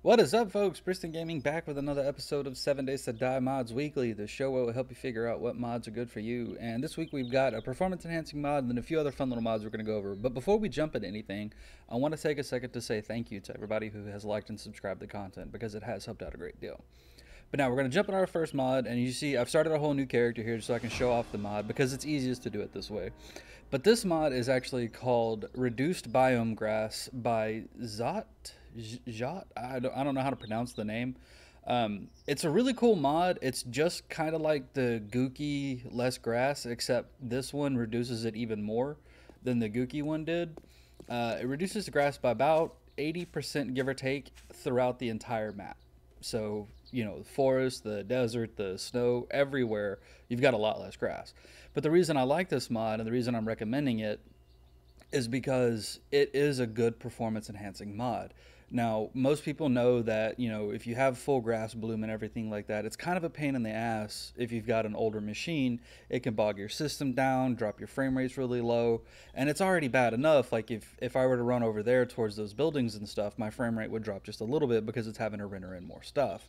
What is up, folks? Bristol Gaming back with another episode of 7 Days to Die Mods Weekly, the show where we'll help you figure out what mods are good for you. And this week we've got a performance enhancing mod and then a few other fun little mods we're going to go over. But before we jump into anything, I want to take a second to say thank you to everybody who has liked and subscribed to the content because it has helped out a great deal. But now we're going to jump into our first mod, and you see I've started a whole new character here so I can show off the mod because it's easiest to do it this way. But this mod is actually called Reduced Biome Grass by Zot. I don't know how to pronounce the name. It's a really cool mod. It's just kind of like the Gookie Less Grass, except this one reduces it even more than the Gookie one did. It reduces the grass by about 80%, give or take, throughout the entire map. So, you know, the forest, the desert, the snow, everywhere, you've got a lot less grass. But the reason I like this mod and the reason I'm recommending it is because it is a good performance enhancing mod. Now, most people know that, you know, if you have full grass bloom and everything like that, it's kind of a pain in the ass if you've got an older machine. It can bog your system down, drop your frame rates really low, and it's already bad enough. Like if I were to run over there towards those buildings and stuff, my frame rate would drop just a little bit because it's having to render in more stuff.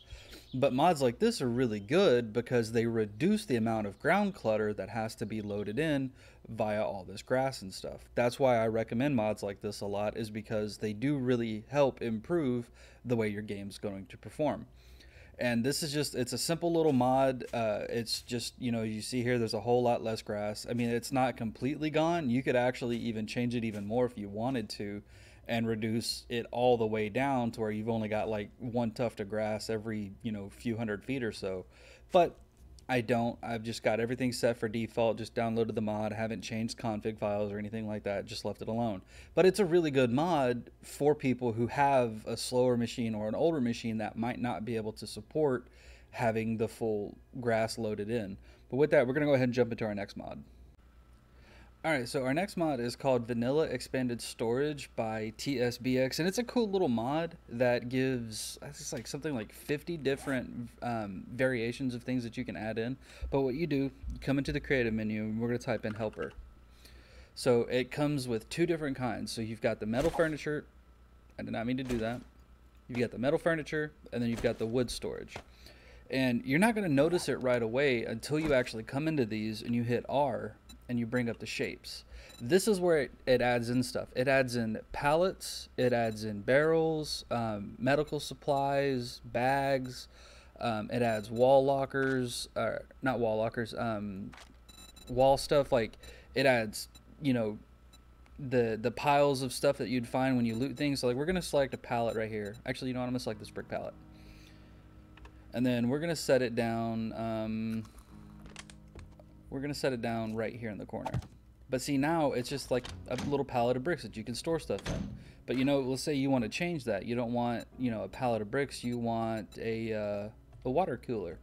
But mods like this are really good because they reduce the amount of ground clutter that has to be loaded in via all this grass and stuff. That's why I recommend mods like this a lot, is because they do really help improve the way your game's going to perform. And this is just, it's a simple little mod. It's just, you know, you see here there's a whole lot less grass. I mean, it's not completely gone. You could actually even change it even more if you wanted to and reduce it all the way down to where you've only got like one tuft of grass every, you know, few hundred feet or so. But I don't. I've just got everything set for default, just downloaded the mod, haven't changed config files or anything like that, just left it alone. But it's a really good mod for people who have a slower machine or an older machine that might not be able to support having the full grass loaded in. But with that, we're going to go ahead and jump into our next mod. Alright, so our next mod is called Vanilla Expanded Storage by TSBX, and it's a cool little mod that gives, it's like something like 50 different variations of things that you can add in. But what you do, you come into the creative menu, and we're going to type in helper. So it comes with two different kinds. So you've got the metal furniture, I did not mean to do that. You've got the metal furniture, and then you've got the wood storage. And you're not going to notice it right away until you actually come into these and you hit R and you bring up the shapes. This is where it adds in stuff. It adds in pallets, it adds in barrels, medical supplies, bags, it adds wall lockers, not wall lockers, wall stuff. Like it adds, you know, the piles of stuff that you'd find when you loot things. So like we're gonna select a pallet right here. Actually, you know what, I'm gonna select this brick pallet. And then we're gonna set it down, we're going to set it down right here in the corner. But see, now it's just like a little pallet of bricks that you can store stuff in. But you know, let's say you want to change that. You don't want, you know, a pallet of bricks. You want a water cooler.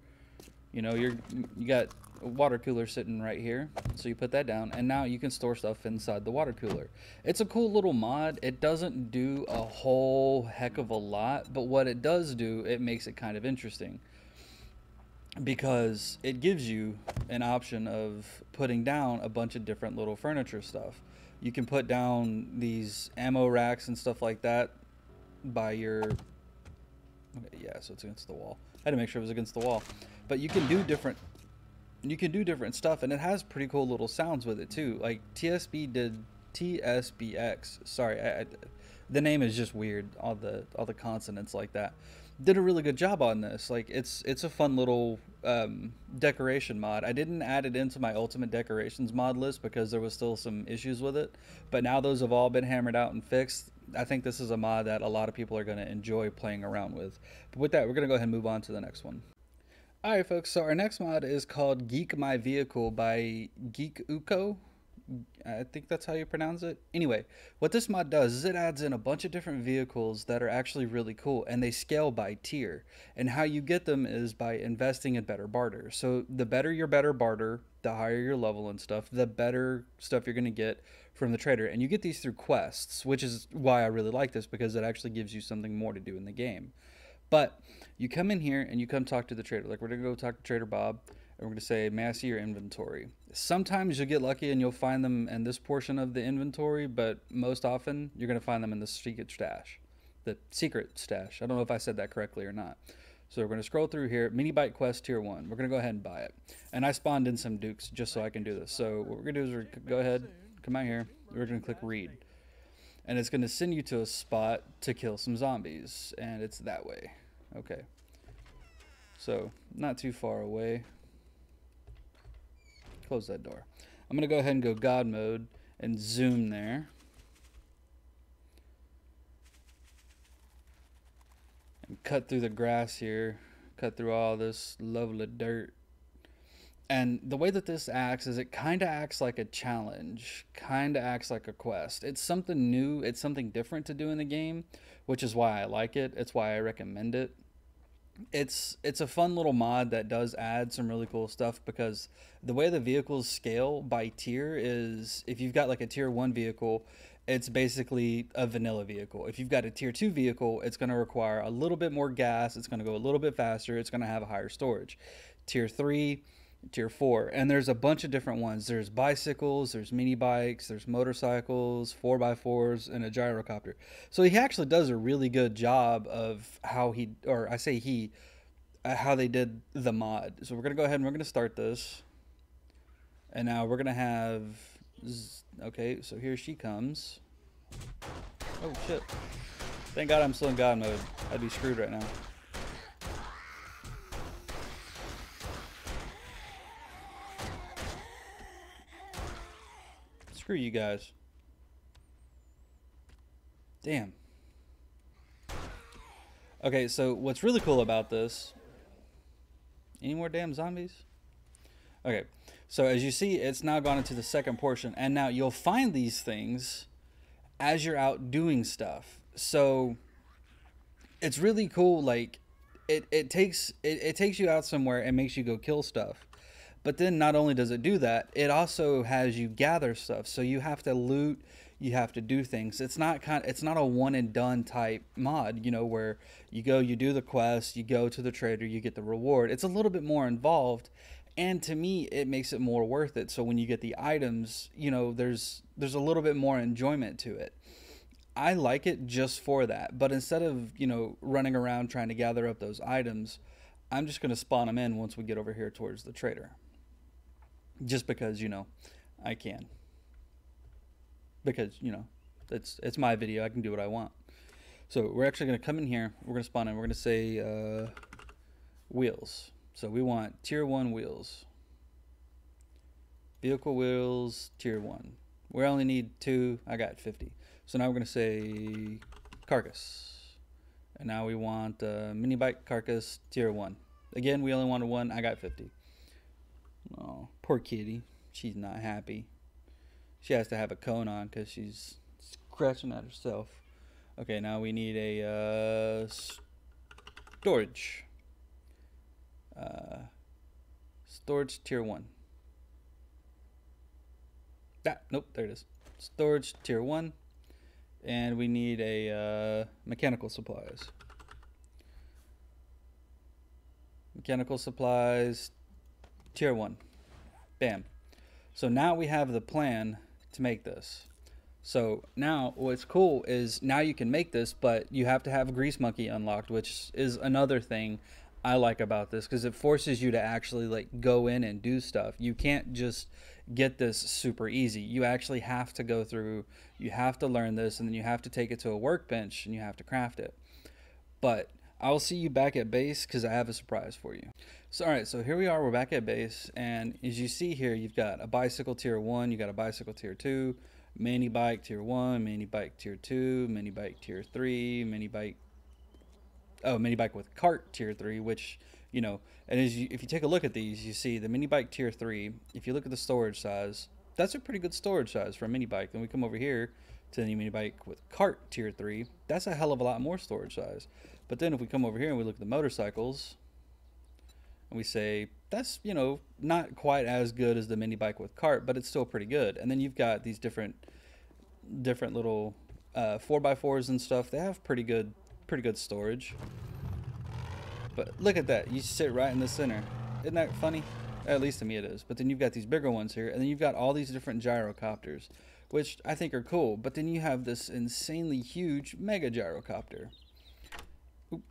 You know, you got a water cooler sitting right here. So you put that down, and now you can store stuff inside the water cooler. It's a cool little mod. It doesn't do a whole heck of a lot, but what it does do, it makes it kind of interesting, because it gives you an option of putting down a bunch of different little furniture stuff. You can put down these ammo racks and stuff like that by your, okay, yeah, so it's against the wall. I had to make sure it was against the wall. But you can do different stuff, and it has pretty cool little sounds with it too. Like TSBX, sorry, the name is just weird, all the consonants like that. Did a really good job on this. Like it's a fun little decoration mod. I didn't add it into my ultimate decorations mod list because there was still some issues with it, but now those have all been hammered out and fixed. I think this is a mod that a lot of people are going to enjoy playing around with. But with that, we're going to go ahead and move on to the next one. Alright folks, so our next mod is called Geek My Vehicle by Geek Uko. I think that's how you pronounce it. Anyway, what this mod does is it adds in a bunch of different vehicles that are actually really cool, and they scale by tier. And how you get them is by investing in better barter. So the better your better barter, the higher your level and stuff, the better stuff you're going to get from the trader. And you get these through quests, which is why I really like this, because it actually gives you something more to do in the game. But you come in here and you come talk to the trader. Like we're going to go talk to Trader Bob. And we're going to say, may I see your inventory? Sometimes you'll get lucky and you'll find them in this portion of the inventory, but most often you're going to find them in the secret stash. the secret stash. I don't know if I said that correctly or not. So we're going to scroll through here. Mini bike quest tier 1. We're going to go ahead and buy it. And I spawned in some dukes just so I can do this. So what we're going to do is we're going to go ahead, come out here. We're going to click read. And it's going to send you to a spot to kill some zombies. And it's that way. Okay. So not too far away. Close that door. I'm going to go ahead and go God mode and zoom there. And cut through the grass here. Cut through all this lovely dirt. And the way that this acts is it kind of acts like a challenge. Kind of acts like a quest. It's something new. It's something different to do in the game, which is why I like it. It's why I recommend it. It's a fun little mod that does add some really cool stuff, because the way the vehicles scale by tier is, if you've got like a tier 1 vehicle, it's basically a vanilla vehicle. If you've got a tier 2 vehicle, it's going to require a little bit more gas, it's going to go a little bit faster, it's going to have a higher storage. Tier 3, tier 4, and there's a bunch of different ones. There's bicycles, there's mini bikes, there's motorcycles, 4x4s, and a gyrocopter. So he actually does a really good job of how how they did the mod. So we're gonna go ahead and we're gonna start this, and now we're gonna have, okay, so here she comes. Oh shit, thank God I'm still in God mode. I'd be screwed right now. Screw you guys. Damn. Okay, so what's really cool about this... Any more damn zombies? Okay, so as you see, it's now gone into the second portion. And now you'll find these things as you're out doing stuff. So it's really cool. Like, it takes you out somewhere and makes you go kill stuff. But then not only does it do that, it also has you gather stuff. So you have to loot, you have to do things. It's not a one and done type mod, you know, where you go, you do the quest, you go to the trader, you get the reward. It's a little bit more involved, and to me it makes it more worth it. So when you get the items, you know, there's a little bit more enjoyment to it. I like it just for that. But instead of, you know, running around trying to gather up those items, I'm just going to spawn them in once we get over here towards the trader. Just because, you know, I can. Because, you know, it's my video. I can do what I want. So we're actually going to come in here. We're going to spawn in. We're going to say wheels. So we want tier 1 wheels. Vehicle wheels, tier 1. We only need 2. I got 50. So now we're going to say carcass. And now we want mini bike carcass, tier 1. Again, we only wanted 1. I got 50. Oh, poor kitty. She's not happy. She has to have a cone on because she's scratching at herself. Okay, now we need a storage. Storage tier 1. Nope, there it is. Storage tier 1. And we need a mechanical supplies. Mechanical supplies tier 1. Bam. So now we have the plan to make this. So now what's cool is now you can make this, but you have to have Grease Monkey unlocked, which is another thing I like about this, because it forces you to actually like go in and do stuff. You can't just get this super easy. You actually have to go through, you have to learn this, and then you have to take it to a workbench and you have to craft it. But I'll see you back at base because I have a surprise for you. So alright, so here we are, we're back at base, and as you see here, you've got a bicycle tier 1, you got a bicycle tier 2, mini bike tier 1, mini bike tier 2, mini bike tier 3, mini bike with cart tier 3, which, you know, and if you take a look at these, you see the mini bike tier 3, if you look at the storage size, that's a pretty good storage size for a mini bike. Then we come over here to the mini bike with cart tier 3, that's a hell of a lot more storage size. But then if we come over here and we look at the motorcycles, and we say, that's, you know, not quite as good as the mini bike with cart, but it's still pretty good. And then you've got these different little 4x4s and stuff. They have pretty good storage. But look at that, you sit right in the center. Isn't that funny? At least to me it is. But then you've got these bigger ones here, and then you've got all these different gyrocopters, which I think are cool. But then you have this insanely huge mega gyrocopter. Oop.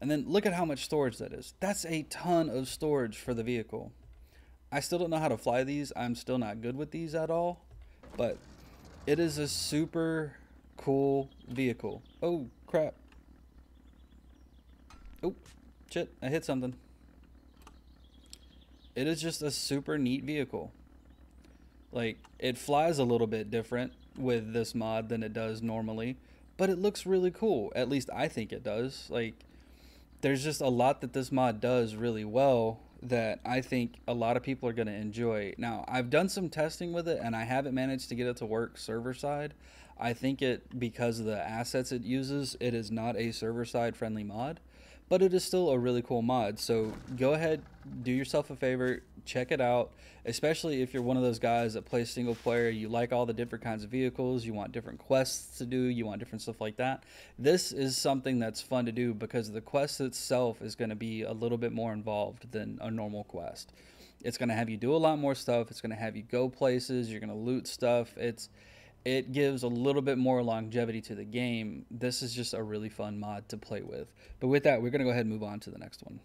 And then look at how much storage that is. That's a ton of storage for the vehicle. I still don't know how to fly these. I'm still not good with these at all. But it is a super cool vehicle. Oh, crap. Oh, shit. I hit something. It is just a super neat vehicle. Like, it flies a little bit different with this mod than it does normally, but it looks really cool. At least I think it does. Like, there's just a lot that this mod does really well that I think a lot of people are going to enjoy. Now, I've done some testing with it and I haven't managed to get it to work server side. I think because of the assets it uses, it is not a server side friendly mod, but it is still a really cool mod. So go ahead, do yourself a favor, check it out, especially if you're one of those guys that plays single player, you like all the different kinds of vehicles, you want different quests to do, you want different stuff like that. This is something that's fun to do because the quest itself is going to be a little bit more involved than a normal quest. It's going to have you do a lot more stuff, it's going to have you go places, you're going to loot stuff. It gives a little bit more longevity to the game. This is just a really fun mod to play with. But with that, we're going to go ahead and move on to the next one.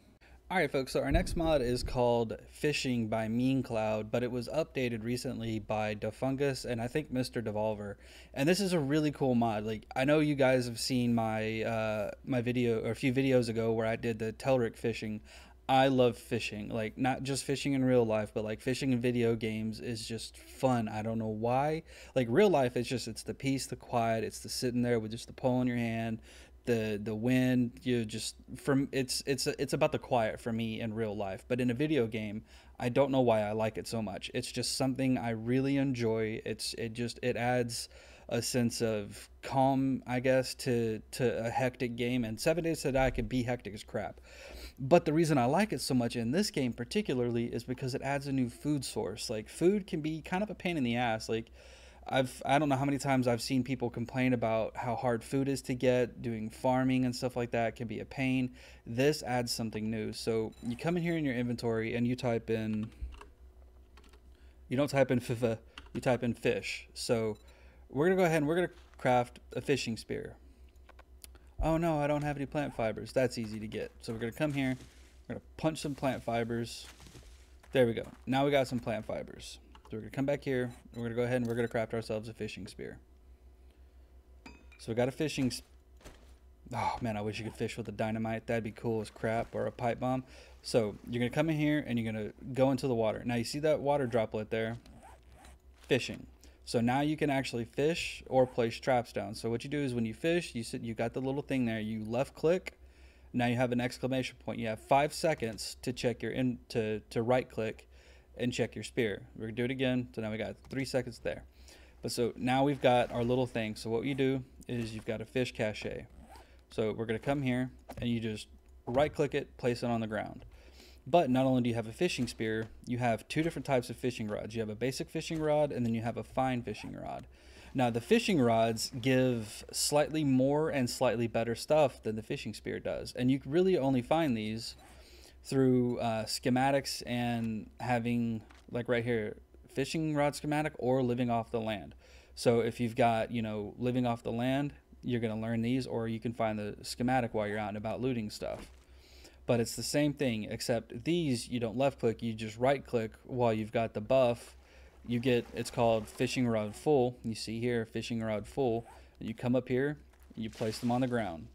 Alright folks, so our next mod is called Fishing by Mean Cloud, but it was updated recently by Defungus and I think Mr. Devolver. And this is a really cool mod. Like, I know you guys have seen my my video, or a few videos ago, where I did the Telric fishing. I love fishing, like not just fishing in real life, but like fishing in video games is just fun. I don't know why. Like real life, it's the peace, the quiet, it's the sitting there with just the pole in your hand, the wind. You just it's about the quiet for me in real life. But in a video game, I don't know why I like it so much. It's just something I really enjoy. It adds a sense of calm, I guess, to a hectic game. And 7 Days to Die could be hectic as crap. But the reason I like it so much in this game particularly is because it adds a new food source. Like, food can be kind of a pain in the ass. Like, I don't know how many times I've seen people complain about how hard food is to get. Doing farming and stuff like that can be a pain. This adds something new. So you come in here in your inventory and you type in, you don't type in FIFA, you type in fish. So we're gonna go ahead and we're gonna craft a fishing spear. Oh no, I don't have any plant fibers. That's easy to get. So we're gonna come here, we're gonna punch some plant fibers. There we go. Now we got some plant fibers. So we're gonna come back here, and we're gonna go ahead and we're gonna craft ourselves a fishing spear. So we got a fishing. Oh man, I wish you could fish with a dynamite. That'd be cool as crap, or a pipe bomb. So you're gonna come in here and you're gonna go into the water. Now you see that water droplet there? Fishing. So now you can actually fish or place traps down. So what you do is when you fish, you got the little thing there, you left click. Now you have an exclamation point. You have 5 seconds to check to right click and check your spear. We're gonna do it again. So now we got 3 seconds there. But so now we've got our little thing. So what you do is you've got a fish cache. So we're gonna come here and you just right click it, place it on the ground. But not only do you have a fishing spear, you have 2 different types of fishing rods. You have a basic fishing rod and then you have a fine fishing rod. Now the fishing rods give slightly more and slightly better stuff than the fishing spear does. And you really only find these through schematics and having, like right here, fishing rod schematic or living off the land. So if you've got, living off the land, you're going to learn these, or you can find the schematic while you're out and about looting stuff. But it's the same thing, except these you don't left click, you just right click while you've got the buff. You get, it's called fishing rod full. You see here, fishing rod full. You come up here, you place them on the ground.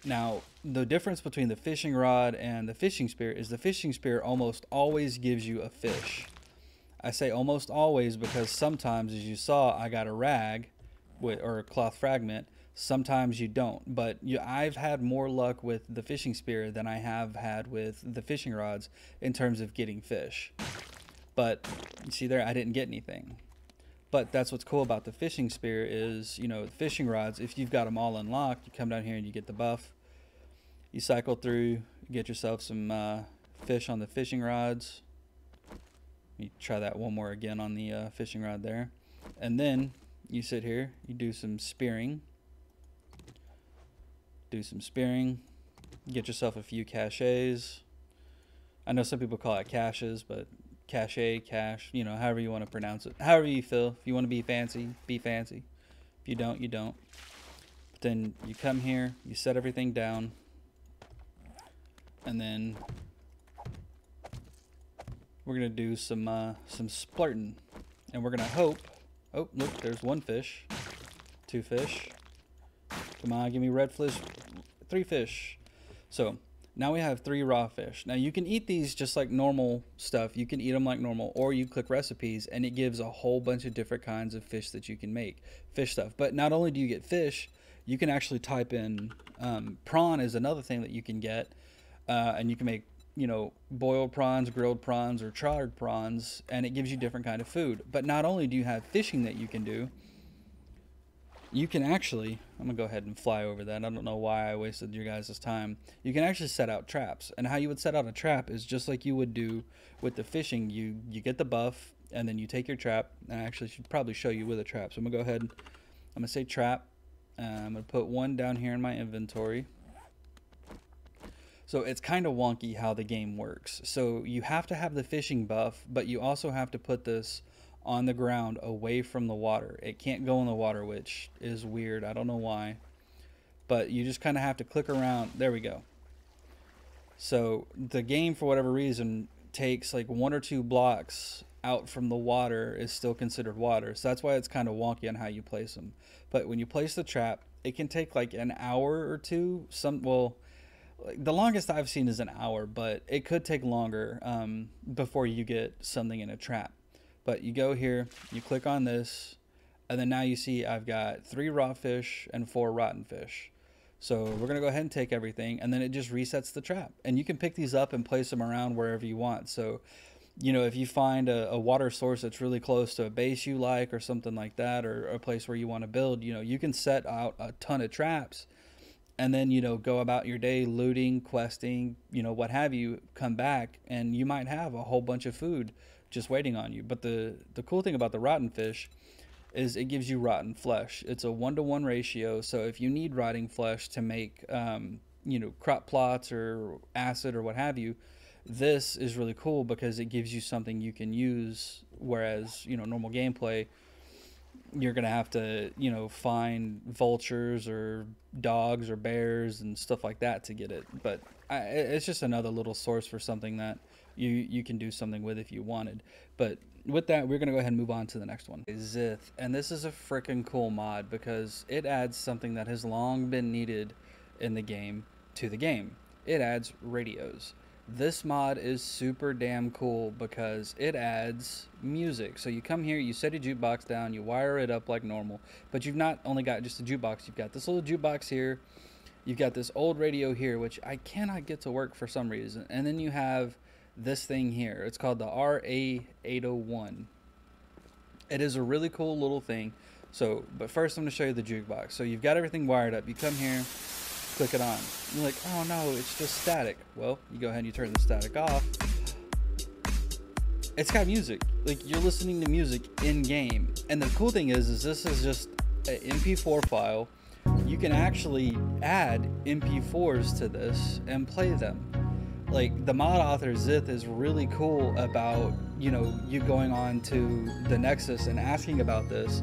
Now, the difference between the fishing rod and the fishing spear is the fishing spear almost always gives you a fish. I say almost always because sometimes, as you saw, I got a rag or a cloth fragment. Sometimes you don't, but I've had more luck with the fishing spear than I have had with the fishing rods in terms of getting fish. But you see there, I didn't get anything. But that's what's cool about the fishing spear is, the fishing rods, if you've got them all unlocked, you come down here and you get the buff. You cycle through, you get yourself some fish on the fishing rods. You try that one more again on the fishing rod there. And then you sit here, you do some spearing. Get yourself a few caches. I know some people call it caches, but cache, you know, however you want to pronounce it. However you feel. If you want to be fancy, be fancy. If you don't, you don't. But then you come here, you set everything down, and then we're gonna do some splurting, and we're gonna hope. Oh, look, there's one fish, two fish. Come on, give me red fish, three fish. So now we have 3 raw fish. Now you can eat these just like normal stuff. You can eat them like normal, or you click recipes and it gives a whole bunch of different kinds of fish that you can make, fish stuff. But not only do you get fish, you can actually type in prawn is another thing that you can get, and you can make, you know, boiled prawns, grilled prawns, or charred prawns, and it gives you different kind of food. But not only do you have fishing that you can do, you can actually, I'm gonna go ahead and fly over that. I don't know why I wasted your guys' time. You can actually set out traps, and how you would set out a trap is just like you would do with the fishing. You get the buff, and then you take your trap, and I actually should probably show you with a trap. So I'm gonna go ahead, I'm gonna say trap, I'm gonna put one down here in my inventory. So it's kind of wonky how the game works. So you have to have the fishing buff, but you also have to put this on the ground away from the water. It can't go in the water, which is weird. I don't know why. But you just kind of have to click around. There we go. So the game, for whatever reason, takes like 1 or 2 blocks out from the water is still considered water. So that's why it's kind of wonky on how you place them. But when you place the trap, it can take like an hour or two. Well, the longest I've seen is an hour, but it could take longer before you get something in a trap. But you go here, you click on this, and then now you see I've got 3 raw fish and 4 rotten fish. So we're gonna go ahead and take everything, and then it just resets the trap. And you can pick these up and place them around wherever you want. So, you know, if you find a water source that's really close to a base you like or something like that, or a place where you want to build, you know, you can set out a ton of traps, and then, you know, go about your day looting, questing, you know, what have you, come back, and you might have a whole bunch of food just waiting on you. But the cool thing about the rotten fish is it gives you rotten flesh. It's a 1-to-1 ratio. So if you need rotting flesh to make, you know, crop plots or acid or what have you, this is really cool because it gives you something you can use. Whereas, you know, normal gameplay, you're going to have to, you know, find vultures or dogs or bears and stuff like that to get it. But it's just another little source for something that you can do something with if you wanted. But with that, we're going to go ahead and move on to the next one. Zith. And this is a freaking cool mod because it adds something that has long been needed in the game to the game. It adds radios. This mod is super damn cool because it adds music. So you come here, you set a jukebox down, you wire it up like normal, but you've not only got just a jukebox, you've got this little jukebox here, you've got this old radio here, which I cannot get to work for some reason, and then you have this thing here. It's called the RA801. It is a really cool little thing. So, but first I'm going to show you the jukebox. So you've got everything wired up. You come here, click it on. You're like, oh no, it's just static. Well, you go ahead and you turn the static off. It's got music. Like, you're listening to music in game. And the cool thing is this is just an MP4 file. You can actually add MP4s to this and play them. Like, the mod author Zith is really cool about, you know, you going on to the Nexus and asking about this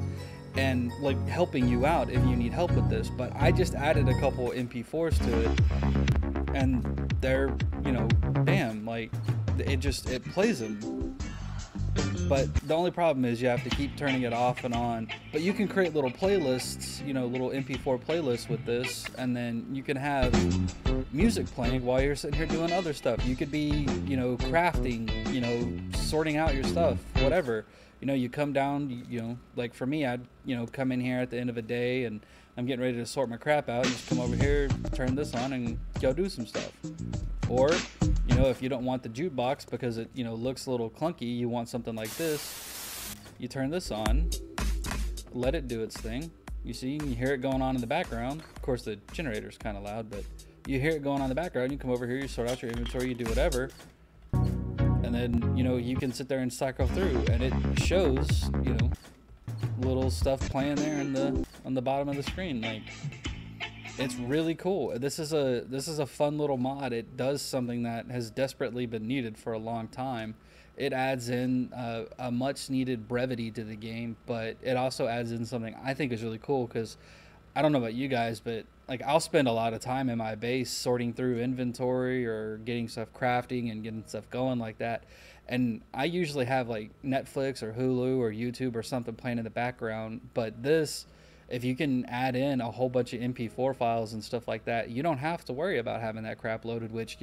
and like helping you out if you need help with this. But I just added a couple MP4s to it, and they're, you know, bam, like it plays them. But the only problem is you have to keep turning it off and on. But you can create little playlists, you know, little MP4 playlists with this, and then you can have music playing while you're sitting here doing other stuff. You could be, you know, crafting, you know, sorting out your stuff, whatever. You know, you come down, you know, like for me, I'd, you know, come in here at the end of a day and I'm getting ready to sort my crap out. You just come over here, turn this on, and go do some stuff. Or, you know, if you don't want the jukebox because it, you know, looks a little clunky, you want something like this, you turn this on, let it do its thing. You see, you hear it going on in the background. Of course, the generator's kind of loud, but you hear it going on in the background. You come over here, you sort out your inventory, you do whatever. And then, you know, you can sit there and cycle through, and it shows, you know, little stuff playing there on the bottom of the screen. Like, it's really cool. This is a fun little mod. It does something that has desperately been needed for a long time. it adds in a much needed brevity to the game, but it also adds in something I think is really cool because I don't know about you guys, but like I'll spend a lot of time in my base sorting through inventory or getting stuff crafting and getting stuff going like that. And I usually have like Netflix or Hulu or YouTube or something playing in the background. But this, if you can add in a whole bunch of MP4 files and stuff like that, you don't have to worry about having that crap loaded, which,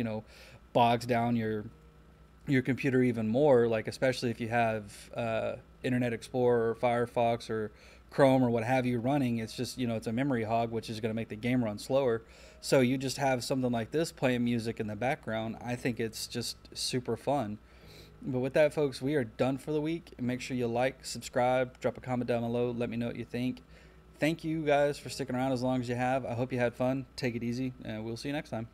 bogs down your computer even more, like especially if you have Internet Explorer or Firefox or Chrome or what have you running. It's just, it's a memory hog, which is going to make the game run slower. So you just have something like this playing music in the background. I think it's just super fun. But with that, folks, we are done for the week. Make sure you like, subscribe, drop a comment down below, let me know what you think. Thank you guys for sticking around as long as you have. I hope you had fun. Take it easy, and we'll see you next time.